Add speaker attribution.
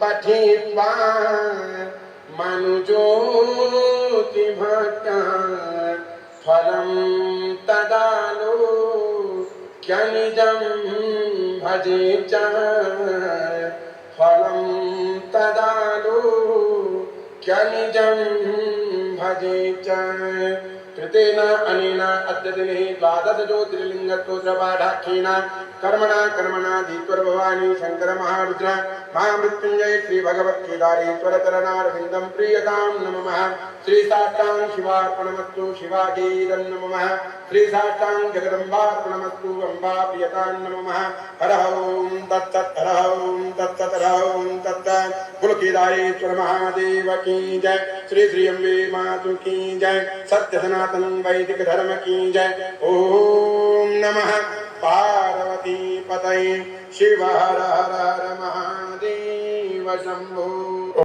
Speaker 1: पठित्वा मनुज्योति भक्ता फलं तदालोक्यनिजं भजेत फलं तदालोक्यनिजं भजेत। कृतेन अनेन अद्य दिने द्वादश ज्योतिर्लिङ्गस्तोत्रपाठाख्येन कर्मणा धीश्वरभवानी शंकर महारुद्र महामृत्युंजय श्री भगवत्केदारेश्वरचरणारविन्दं प्रीयतां नमः। श्री साष्टांग शिवार्पणमस्तु शिवागीरं नमः। श्री साष्टांग जगदम्बार्पणमस्तु अम्बा प्रियतां नमः। हर ओं तत्सत् हर ओं तत्सत् हर ओं तत्सत्। कुल केदारेश्वर महादेव की जय। श्री श्री अम्बे मातु की जय। सत्य सनातन वैदिक धर्म की जय। ओम नमः पार्वती पतये शिव हर हर हर महादेव शंभो।